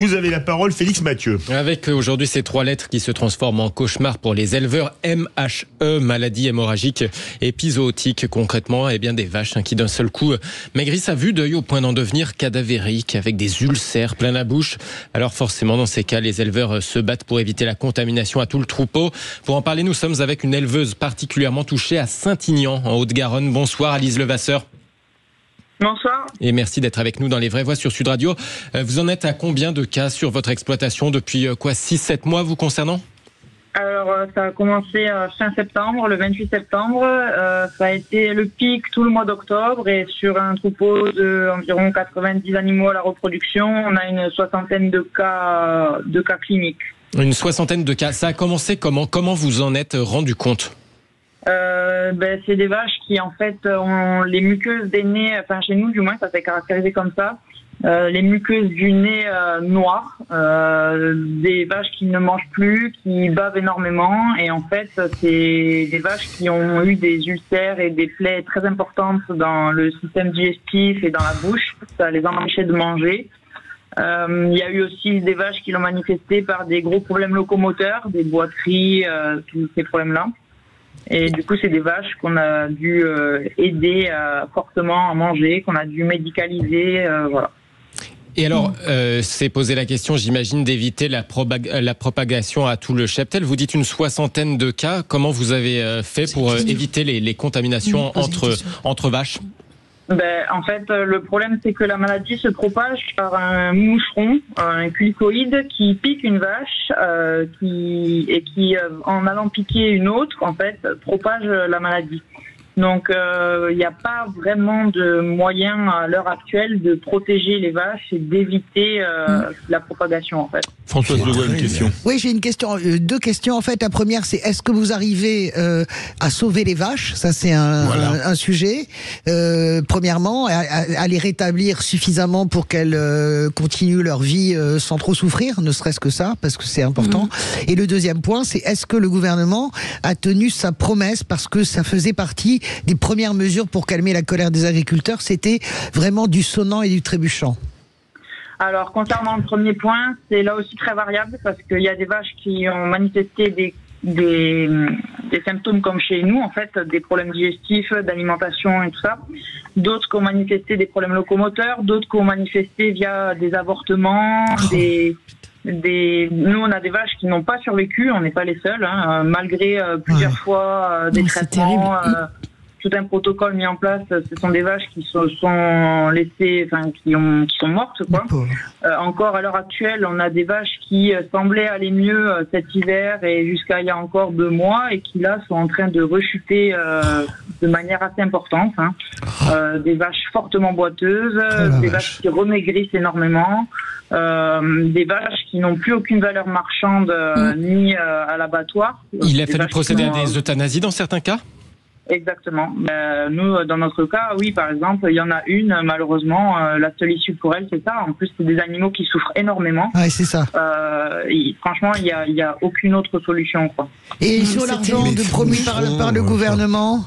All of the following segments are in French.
Vous avez la parole, Félix Mathieu. Avec aujourd'hui ces 3 lettres qui se transforment en cauchemar pour les éleveurs. MHE, maladie hémorragique épizootique. Concrètement, eh bien des vaches qui d'un seul coup maigrissent à vue d'œil au point d'en devenir cadavériques avec des ulcères plein la bouche. Alors forcément, dans ces cas, les éleveurs se battent pour éviter la contamination à tout le troupeau. Pour en parler, nous sommes avec une éleveuse particulièrement touchée à Saint-Aignan, en Haute-Garonne. Bonsoir, Alice Levasseur. Bonsoir. Et merci d'être avec nous dans Les Vraies Voix sur Sud Radio. Vous en êtes à combien de cas sur votre exploitation depuis 6-7 mois vous concernant? Alors, ça a commencé fin septembre, le 28 septembre. Ça a été le pic tout le mois d'octobre et sur un troupeau d'environ 90 animaux à la reproduction, on a une soixantaine de cas cliniques. Une soixantaine de cas. Ça a commencé comment? Comment vous en êtes rendu compte? C'est des vaches qui en fait ont les muqueuses des nez, enfin chez nous du moins ça s'est caractérisé comme ça, les muqueuses du nez noires, des vaches qui ne mangent plus, qui bavent énormément et en fait c'est des vaches qui ont eu des ulcères et des plaies très importantes dans le système digestif et dans la bouche, ça les a empêchés de manger. Il y a eu aussi des vaches qui l'ont manifesté par des gros problèmes locomoteurs, des boiteries, tous ces problèmes-là. Et du coup, c'est des vaches qu'on a dû aider fortement à manger, qu'on a dû médicaliser, voilà. Et alors, c'est poser la question, j'imagine, d'éviter la propagation à tout le cheptel. Vous dites une soixantaine de cas. Comment vous avez fait pour éviter les contaminations entre vaches? En fait, le problème, c'est que la maladie se propage par un moucheron, un culicoïde, qui pique une vache, qui, en allant piquer une autre, en fait, propage la maladie. Donc, il n'y a pas vraiment de moyen à l'heure actuelle de protéger les vaches et d'éviter la propagation, en fait. Françoise Legault, une question. Oui, j'ai une question, 2 questions en fait. La première, c'est est-ce que vous arrivez à sauver les vaches? Ça, c'est un sujet. Premièrement, à les rétablir suffisamment pour qu'elles continuent leur vie sans trop souffrir, ne serait-ce que ça, parce que c'est important. Et le deuxième point, c'est est-ce que le gouvernement a tenu sa promesse, parce que ça faisait partie des premières mesures pour calmer la colère des agriculteurs, c'était vraiment du sonnant et du trébuchant. Alors, concernant le premier point, c'est là aussi très variable parce qu'il y a des vaches qui ont manifesté des symptômes comme chez nous, en fait, des problèmes digestifs, d'alimentation et tout ça. D'autres qui ont manifesté des problèmes locomoteurs, d'autres qui ont manifesté via des avortements, Nous, on a des vaches qui n'ont pas survécu, on n'est pas les seuls, hein, malgré plusieurs fois des traitements, tout un protocole mis en place. Ce sont des vaches qui se sont laissées, enfin, qui sont mortes, quoi. Encore à l'heure actuelle, on a des vaches qui semblaient aller mieux cet hiver et jusqu'à il y a encore 2 mois et qui là sont en train de rechuter de manière assez importante. Hein. Des vaches fortement boiteuses, des vaches qui remaigrissent énormément. Des vaches qui n'ont plus aucune valeur marchande ni à l'abattoir. Il a fallu procéder à des euthanasies dans certains cas? Exactement. Nous, dans notre cas, oui, par exemple, il y en a une, malheureusement, la seule issue pour elle, c'est ça. En plus, c'est des animaux qui souffrent énormément. Ouais, c'est ça. Franchement, il y a aucune autre solution, quoi. Et sur l'argent promis par le gouvernement?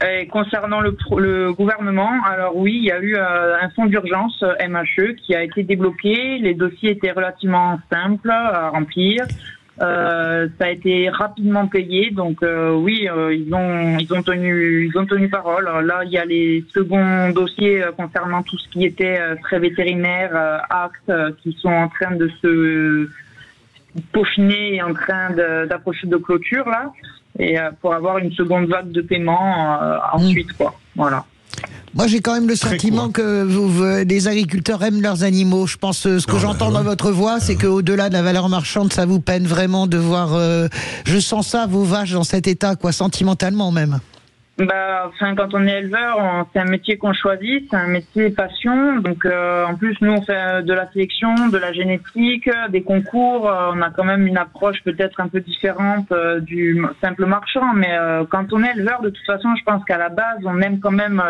Et concernant le gouvernement, alors oui, il y a eu un fonds d'urgence MHE qui a été débloqué. Les dossiers étaient relativement simples à remplir. Ça a été rapidement payé, donc oui, ils ont tenu parole. Là, il y a les seconds dossiers concernant tout ce qui était frais vétérinaires, actes, qui sont en train de se peaufiner et en train d'approcher de clôture là, et pour avoir une seconde vague de paiement ensuite, quoi. Voilà. Moi, j'ai quand même le sentiment que les agriculteurs aiment leurs animaux. Je pense ce que j'entends dans votre voix, c'est qu'au-delà de la valeur marchande, ça vous peine vraiment de voir. Je sens ça, vos vaches dans cet état, quoi, sentimentalement même. Quand on est éleveur, c'est un métier qu'on choisit, c'est un métier passion. Donc, en plus, nous, on fait de la sélection, de la génétique, des concours. On a quand même une approche peut-être un peu différente du simple marchand. Mais quand on est éleveur, de toute façon, je pense qu'à la base, on aime quand même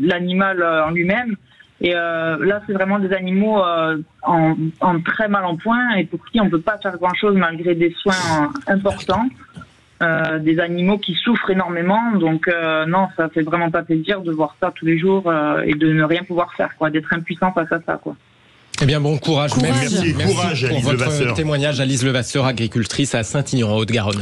l'animal en lui-même. Et là, c'est vraiment des animaux en très mal en point et pour qui on ne peut pas faire grand-chose malgré des soins importants. Des animaux qui souffrent énormément, donc non, ça fait vraiment pas plaisir de voir ça tous les jours et de ne rien pouvoir faire, quoi, d'être impuissant face à ça, quoi. Eh bien, bon courage. Courage. Merci, courage, pour Alice votre Levasseur. témoignage, Alice Levasseur, agricultrice à Saint-Ignan, en Haute-Garonne.